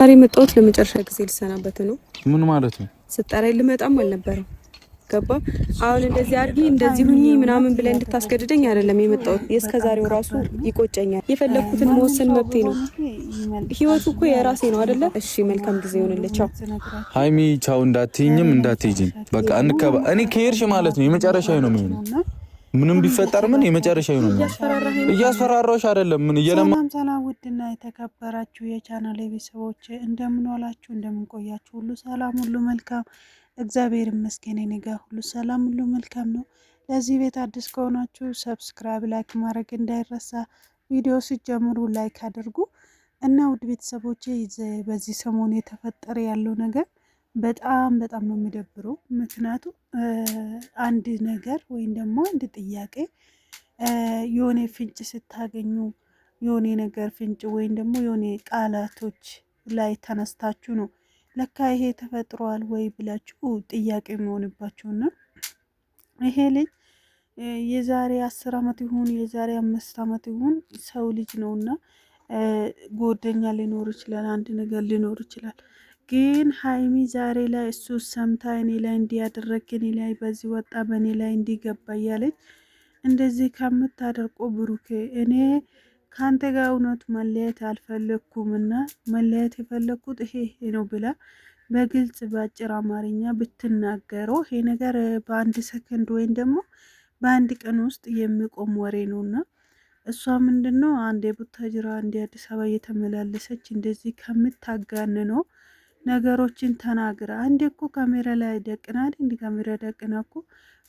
ዛሬ መጣሁት ለመጨረሻ ጊዜ ልሰናበት ነው። ምን ማለት ነው? ስጠራኝ ልመጣም አልነበረም። ገባ? አሁን እንደዚህ አድርጊ እንደዚህ ሁኚ ምናምን ብለህ እንድታስገድደኝ አይደለም የመጣሁት። እስከዛሬው ራሱ ይቆጨኛል። የፈለኩትን መወሰን መብቴ ነው። ህይወቱ እኮ የራሴ ነው አይደለ? እሺ መልካም ጊዜ ይሁንልህ። ቻው ሃይሚ። ቻው እንዳትይኝም እንዳትይጂኝ። በቃ እኔ ከሄድሽ ማለት ነው የመጨረሻዬ ነው የሚሆነው። ምንም ቢፈጠር ምን የመጨረሻዬ ነው። እያስፈራራሁሽ አይደለም። ምን ሰላም ውድና የተከበራችሁ የቻናሌ ቤተሰቦች እንደምን ዋላችሁ፣ እንደምን ቆያችሁ? ሁሉ ሰላም፣ ሁሉ መልካም፣ እግዚአብሔር ይመስገን። እኔ ጋር ሁሉ ሰላም፣ ሁሉ መልካም ነው። ለዚህ ቤት አዲስ ከሆናችሁ ሰብስክራይብ፣ ላይክ ማድረግ እንዳይረሳ። ቪዲዮ ሲጀምሩ ላይክ አድርጉ እና ውድ ቤተሰቦቼ በዚህ ሰሞን የተፈጠረ ያለው ነገር በጣም ነው የሚደብረው። ምክንያቱም አንድ ነገር ወይም ደግሞ አንድ ጥያቄ የሆነ ፍንጭ ስታገኙ የሆነ ነገር ፍንጭ ወይም ደግሞ የሆነ ቃላቶች ላይ ተነስታችሁ ነው ለካ ይሄ ተፈጥሯል ወይ ብላችሁ ጥያቄ የሚሆንባችሁና ይሄ ልጅ የዛሬ 10 ዓመት ይሁን የዛሬ 5 ዓመት ይሁን ሰው ልጅ ነውና ጎደኛ ሊኖር ይችላል፣ አንድ ነገር ሊኖር ይችላል። ግን ሃይሚ ዛሬ ላይ እሱ ሰምታ እኔ ላይ እንዲያደረግ እኔ ላይ በዚህ ወጣ በእኔ ላይ እንዲገባ እያለች እንደዚህ ከምታደርቆ ብሩኬ እኔ ካንተ ጋር እውነት መለየት አልፈለግኩም እና መለየት የፈለግኩት ይሄ ነው ብላ በግልጽ በአጭር አማርኛ ብትናገረው ይሄ ነገር በአንድ ሰከንድ ወይም ደግሞ በአንድ ቀን ውስጥ የሚቆም ወሬ ነውና እሷ ምንድነው አንዴ ቡታጅራ አንዴ አዲስ አበባ እየተመላለሰች እንደዚህ ከምታጋን ነው ነገሮችን ተናግራ አንዴ እኮ ካሜራ ላይ ደቅናል። እንዲ ካሜራ ደቅና እኮ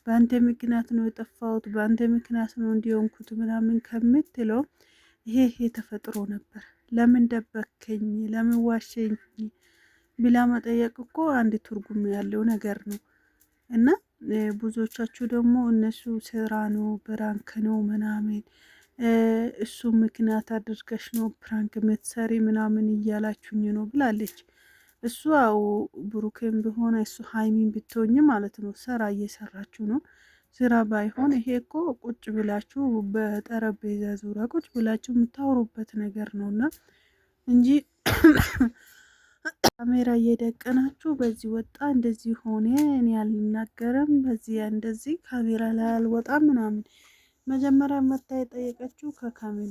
በአንተ ምክንያት ነው የጠፋሁት፣ በአንተ ምክንያት ነው እንዲሆንኩት ምናምን ከምትለው ይሄ ተፈጥሮ ነበር። ለምን ደበከኝ፣ ለምን ዋሸኝ ብላ መጠየቅ እኮ አንድ ትርጉም ያለው ነገር ነው። እና ብዙዎቻችሁ ደግሞ እነሱ ስራ ነው ብራንክ ነው ምናምን እሱ ምክንያት አድርገሽ ነው ፕራንክ ምትሰሪ ምናምን እያላችሁኝ ነው ብላለች። እሱ አው ብሩክም ቢሆን እሱ ሃይሚን ብትሆኝ ማለት ነው ስራ እየሰራችሁ ነው። ስራ ባይሆን ይሄ እኮ ቁጭ ብላችሁ በጠረጴዛ ዙሪያ ቁጭ ብላችሁ የምታወሩበት ነገር ነውና እንጂ ካሜራ እየደቀናችሁ በዚህ ወጣ እንደዚህ ሆነ እኔ አልናገርም በዚህ እንደዚህ ካሜራ ላይ አልወጣም ምናምን። መጀመሪያ መታ የጠየቀችው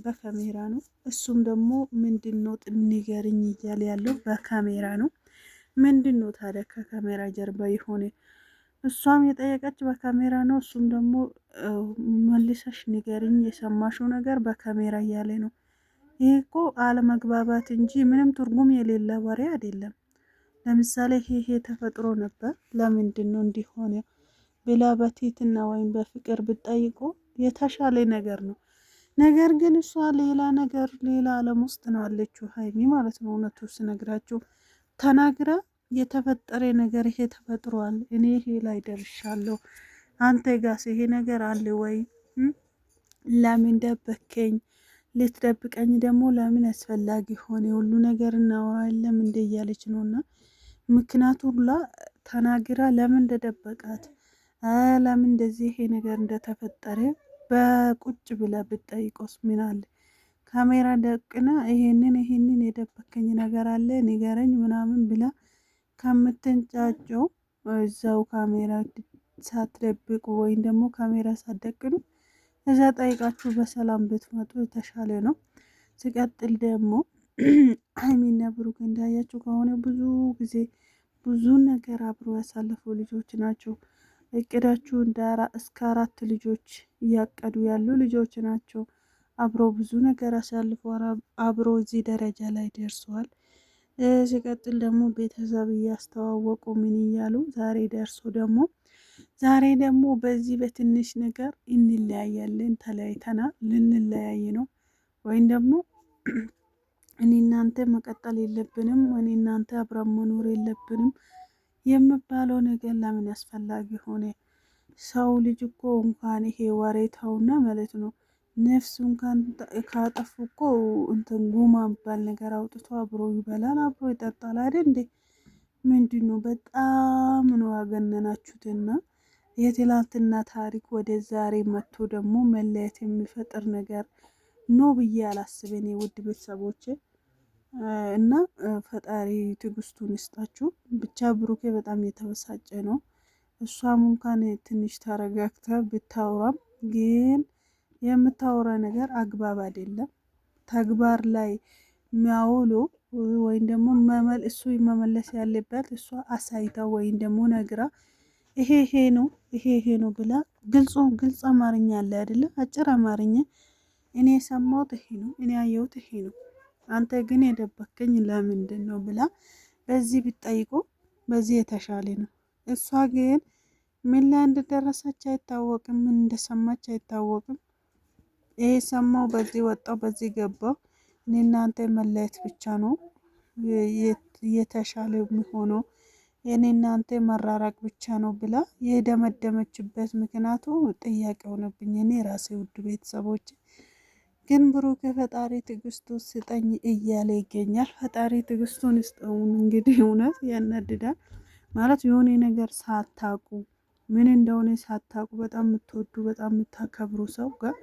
በካሜራ ነው። እሱም ደግሞ ምንድነው ንገርኝ እያለ ያለው በካሜራ ነው። ምንድነው ታዲያ ከካሜራ ጀርባ የሆነ? እሷም የጠየቀች በካሜራ ነው። እሱም ደግሞ መልሰሽ ንገርኝ የሰማሽው ነገር በካሜራ እያለ ነው። ይሄ እኮ አለመግባባት እንጂ ምንም ትርጉም የሌለ ወሬ አይደለም። ለምሳሌ ይሄ ተፈጥሮ ነበር ለምንድነው እንዲሆነ ብላ በትህትና ወይም በፍቅር ብትጠይቆ የተሻለ ነገር ነው። ነገር ግን እሷ ሌላ ነገር ሌላ ዓለም ውስጥ ነው አለችው ሃይሚ ማለት ነው። እውነቱ ስነግራችሁ ተናግራ የተፈጠረ ነገር ይሄ ተፈጥሯል፣ እኔ ይሄ ላይ ደርሻለሁ፣ አንተ ጋስ ይሄ ነገር አለ ወይ? ለምን ደበከኝ? ልትደብቀኝ ደግሞ ለምን አስፈላጊ ሆነ? ሁሉ ነገር እናወራለን እንደ እያለች ነውና ምክንያቱ ሁላ ተናግራ ለምን እንደደበቃት ለምን እንደዚህ ይሄ ነገር እንደተፈጠረ በቁጭ ብላ ብትጠይቆስ ምን አለ? ካሜራ ደቅና ይሄንን የደበከኝ ነገር አለ ንገረኝ ምናምን ብላ ከምትንጫጨው እዛው ካሜራ ሳትደብቁ ወይም ደግሞ ካሜራ ሳትደቅኑ እዛ ጠይቃችሁ በሰላም ብትመጡ የተሻለ ነው። ሲቀጥል ደግሞ ሃይሚና ብሩክ እንዳያችሁ ከሆነ ብዙ ጊዜ ብዙ ነገር አብሮ ያሳለፉ ልጆች ናቸው። እቅዳችሁ እስከ 4 ልጆች እያቀዱ ያሉ ልጆች ናቸው። አብሮ ብዙ ነገር አሳልፎ አብሮ እዚህ ደረጃ ላይ ደርሰዋል። ሲቀጥል ደግሞ ቤተሰብ እያስተዋወቁ ምን እያሉ ዛሬ ደግሞ በዚህ በትንሽ ነገር እንለያያለን፣ ተለያይተናል፣ ልንለያይ ነው ወይም ደግሞ እኔ እናንተ መቀጠል የለብንም እኔ እናንተ አብረን መኖር የለብንም የሚባለው ነገር ለምን አስፈላጊ ሆነ? ሰው ልጅ እኮ እንኳን ይሄ ወሬታውና ማለት ነው ነፍሱ እንኳን ካጠፉ እኮ እንትን ጉማ የሚባል ነገር አውጥቶ አብሮ ይበላል፣ አብሮ ይጠጣል አይደል እንዴ? ምንድነው በጣም ነው ያገነናችሁትና የትላንትና ታሪክ ወደ ዛሬ መጥቶ ደግሞ መለየት የሚፈጥር ነገር ነው ብዬ አላስብም። ውድ ቤተሰቦቼ እና ፈጣሪ ትዕግስቱን ይስጣችሁ። ብቻ ብሩኬ በጣም የተበሳጨ ነው። እሷም እንኳን ትንሽ ተረጋግታ ብታወራም ግን የምታወራ ነገር አግባብ አይደለም። ተግባር ላይ የሚያውሉ ወይም ደግሞ እሱ መመለስ ያለበት እሷ አሳይታ ወይም ደግሞ ነግራ ይሄ ነው ይሄ ነው ብላ ግልጽ አማርኛ አለ አይደለ? አጭር አማርኛ እኔ የሰማሁት ይሄ ነው፣ እኔ ያየሁት ይሄ ነው፣ አንተ ግን የደበከኝ ለምንድን ነው ብላ በዚህ ብትጠይቁ በዚህ የተሻለ ነው። እሷ ግን ምን ላይ እንደደረሰች አይታወቅም፣ ምን እንደሰማች አይታወቅም። ይሄ ሰማው በዚህ ወጣው በዚህ ገባው፣ እኔ እናንተ መለየት ብቻ ነው የተሻለ የሚሆነው፣ የኔ እናንተ መራራቅ ብቻ ነው ብላ የደመደመችበት ምክንያቱ ጥያቄ ሆነብኝ እኔ ራሴ። ውድ ቤተሰቦች ግን ብሩክ ፈጣሪ ትዕግስቱ ስጠኝ እያለ ይገኛል። ፈጣሪ ትዕግስቱን ይስጠውን። እንግዲህ እውነት ያናድዳል ማለት የሆነ ነገር ሳታቁ ምን እንደሆነ ሳታቁ በጣም የምትወዱ በጣም የምታከብሩ ሰው ጋር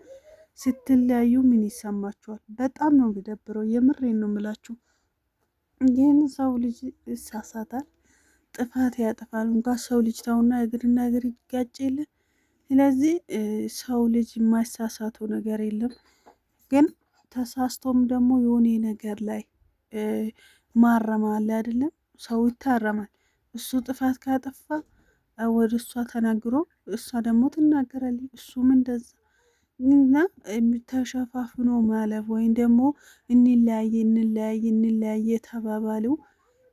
ስትለያዩ ምን ይሰማችኋል? በጣም ነው የሚደብረው። የምሬን ነው የምላችሁ። ግን ሰው ልጅ ይሳሳታል፣ ጥፋት ያጠፋል። እንኳን ሰው ልጅ ተውና እግርና እግር ይጋጭ የለ። ስለዚህ ሰው ልጅ የማይሳሳተው ነገር የለም። ግን ተሳስቶም ደግሞ የሆነ ነገር ላይ ማረማል አይደለም፣ ሰው ይታረማል። እሱ ጥፋት ካጠፋ ወደ እሷ ተናግሮ እሷ ደግሞ ትናገራለች፣ እሱም እንደዛ እና ተሸፋፍኖ ማለፍ ወይም ደግሞ እንለያየ ተባባሉ።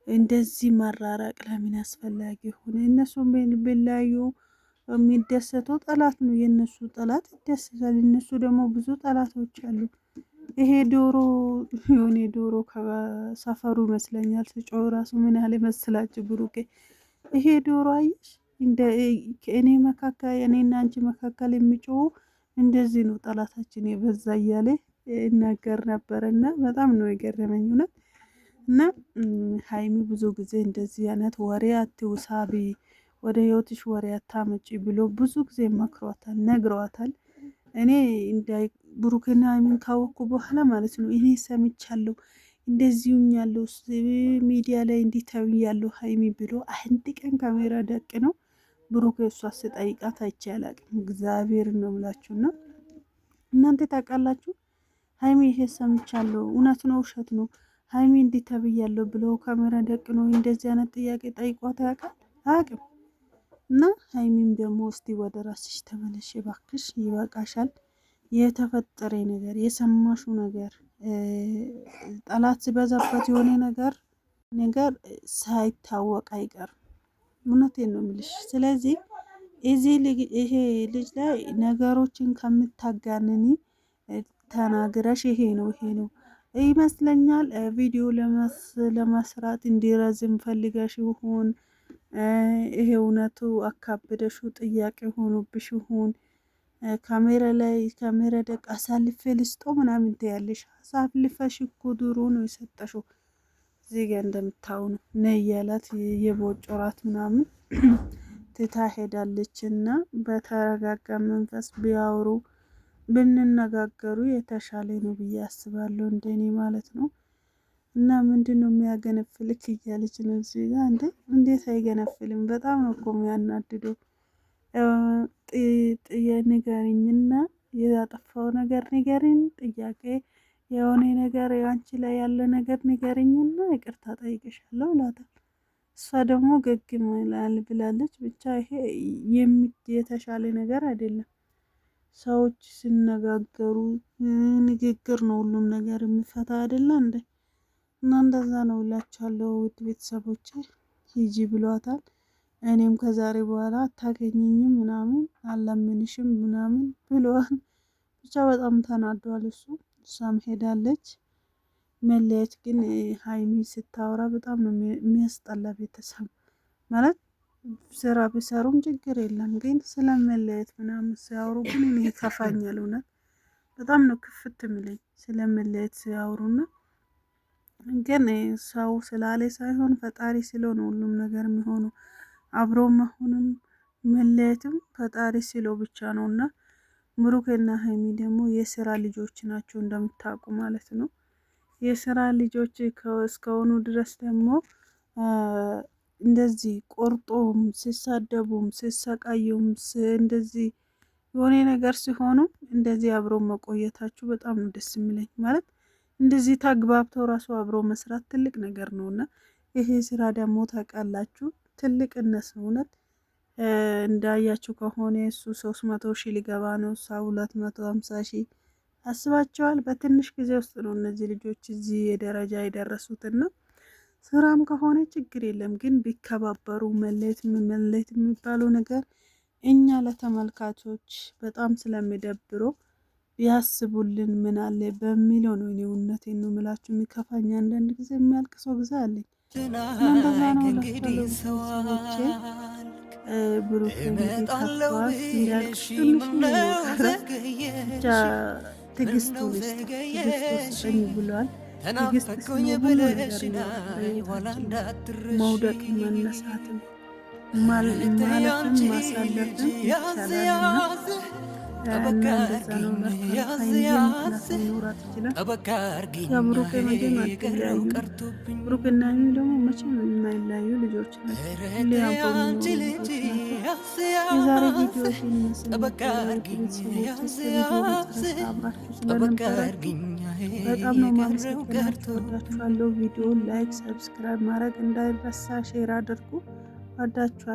እንደዚህ መራራቅ ለምን አስፈላጊ ሆነ? እነሱም ቢለያዩ የሚደሰተው ጠላት ነው፣ የእነሱ ጠላት ይደሰታል። እነሱ ደግሞ ብዙ ጠላቶች አሉ። ይሄ ዶሮ የሆነ ዶሮ ከሰፈሩ ይመስለኛል ስጮህ ራሱ ምን ያህል መስላችሁ ብሩኬ። ይሄ ዶሮ አየሽ እንደ እኔ መካከል እኔና አንቺ መካከል የሚጮሁ እንደዚህ ነው ጠላታችን የበዛ እያለ ይናገር ነበር። እና በጣም ነው የገረመኝ እውነት። እና ሀይሚ ብዙ ጊዜ እንደዚህ አይነት ወሬ አትውሳቢ፣ ወደ ህይወትሽ ወሬ አታመጪ ብሎ ብዙ ጊዜ መክሯታል፣ ነግረዋታል። እኔ እንዳይ ብሩክና ሀይሚን ካወቅኩ በኋላ ማለት ነው እኔ ሰምቻለሁ እንደዚሁኝ ያለው ሚዲያ ላይ እንዲተው ያለው ሀይሚ ብሎ አንድ ቀን ካሜራ ደቅ ነው ብሩክ እሷ ስጠይቃት አይቼ አላቅም። እግዚአብሔር ነው ብላችሁና እናንተ ታውቃላችሁ። ሀይሚ ይሄ ሰምቻለሁ እውነት ነው ውሸት ነው ሀይሚ እንዲተብያለሁ ብሎ ካሜራ ደቅ ነው እንደዚህ አይነት ጥያቄ ጠይቋት ያውቃል? አያውቅም። እና ሀይሚም ደግሞ እስቲ ወደ ራስሽ ተመለሽ ባክሽ፣ ይበቃሻል። የተፈጠረ ነገር የሰማሹ ነገር ጠላት ሲበዛበት የሆነ ነገር ሳይታወቅ አይቀርም። እውነቴን ነው የምልሽ። ስለዚህ ይሄ ልጅ ላይ ነገሮችን ከምታጋንኒ ተናግረሽ ይሄ ነው ይመስለኛል ቪዲዮ ለመስራት እንዲረዝም ፈልገሽ ይሁን ይሄ እውነቱ አካብደሹ ጥያቄ ሆኖብሽ ይሁን ካሜራ ደቅ አሳልፌ ልስጦ ምናምን ትያለሽ። አሳልፈሽ እኮ ድሮ ነው የሰጠሽው። እዚህ ጋር እንደምታው ነው ነይ ያላት የቦጮራት ምናምን ትታ ሄዳለች። እና በተረጋጋ መንፈስ ቢያወሩ ብንነጋገሩ የተሻለ ነው ብዬ አስባለሁ፣ እንደኔ ማለት ነው። እና ምንድን ነው የሚያገነፍልክ እያለች ነው እዚህ ጋር። እንዴት አይገነፍልም? በጣም ነው እኮ የሚያናድደው። ንገሪኝና ያጠፋው ነገር ንገሪኝ፣ ጥያቄ የሆነ ነገር አንቺ ላይ ያለ ነገር ንገሪኝና ይቅርታ ጠይቅሻለሁ ይላታል። እሷ ደግሞ ገግም ብላለች። ብቻ ይሄ የተሻለ ነገር አይደለም። ሰዎች ሲነጋገሩ ንግግር ነው ሁሉም ነገር የሚፈታ አይደለ እንዴ? እና እንደዛ ነው እላችኋለሁ ውድ ቤተሰቦቼ። ሂጂ ብሏታል። እኔም ከዛሬ በኋላ አታገኘኝም ምናምን አላምንሽም ምናምን ብለዋል። ብቻ በጣም ተናዷል እሱ። እሷም ሄዳለች። መለየት ግን ሀይሚ ስታወራ በጣም ነው የሚያስጠላ። ቤተሰብ ማለት ስራ ቢሰሩም ችግር የለም፣ ግን ስለመለየት ምናምን ሲያወሩ ግን እኔ ይከፋኛል። እውነት በጣም ነው ክፍት የሚለኝ ስለመለየት ሲያወሩና፣ ግን ሰው ስላለ ሳይሆን ፈጣሪ ስለሆነ ሁሉም ነገር የሚሆነው አብሮ መሆንም መለየትም ፈጣሪ ሲለው ብቻ ነው። እና ብሩክና ሀይሚ ደግሞ የስራ ልጆች ናቸው እንደምታውቁ ማለት ነው። የስራ ልጆች እስከሆኑ ድረስ ደግሞ እንደዚህ ቆርጦም ሲሳደቡም ሲሰቃዩም እንደዚህ የሆነ ነገር ሲሆኑ እንደዚህ አብሮ መቆየታችሁ በጣም ነው ደስ የሚለኝ። ማለት እንደዚህ ተግባብተው ራሱ አብሮ መስራት ትልቅ ነገር ነውና ይሄ ስራ ደግሞ ታውቃላችሁ ትልቅነት ነው እውነት። እንዳያችሁ ከሆነ እሱ 300 ሺህ ሊገባ ነው፣ እሷ 250 ሺህ አስባቸዋል። በትንሽ ጊዜ ውስጥ ነው እነዚህ ልጆች እዚህ የደረጃ የደረሱትና ስራም ከሆነ ችግር የለም ግን ቢከባበሩ መለየት የሚባለው ነገር እኛ ለተመልካቾች በጣም ስለሚደብሮ ቢያስቡልን ምን አለ በሚለው ነው። እኔ እውነቴን ነው የምላችሁ የሚከፋኝ አንዳንድ ጊዜ የሚያልቅሰው ጊዜ አለኝ። እንደዛ ነው ለሰዎች ብሩክ ከፍተዋል እንዲያልቅስ ትንሽ ብቻ ትግስቱ ስጠኝ ብሏል። ትግስት ሲኖር ሁሉ ነገር ይኖራል። መውደቅ መነሳትም ማለትም ማሳለፍም ይቻላል። እና እንደዛ ነው ሊኖራት ይችላል። ብሩክ መቼም አትለያዩ። ብሩክና ሀይሚ ደግሞ መቼም የማይለያዩ ልጆች ናቸው። የዛሬ ቪዲዮ ይመስል ቤተሰቦች አብራችሁ ስለነበራችሁ በጣም ነው ማመሰግናችሁ። ወዳችኋለሁ። ቪዲዮ ላይክ፣ ሰብስክራይብ ማድረግ እንዳይረሳ፣ ሼር አድርጉ። ወዳችኋለሁ።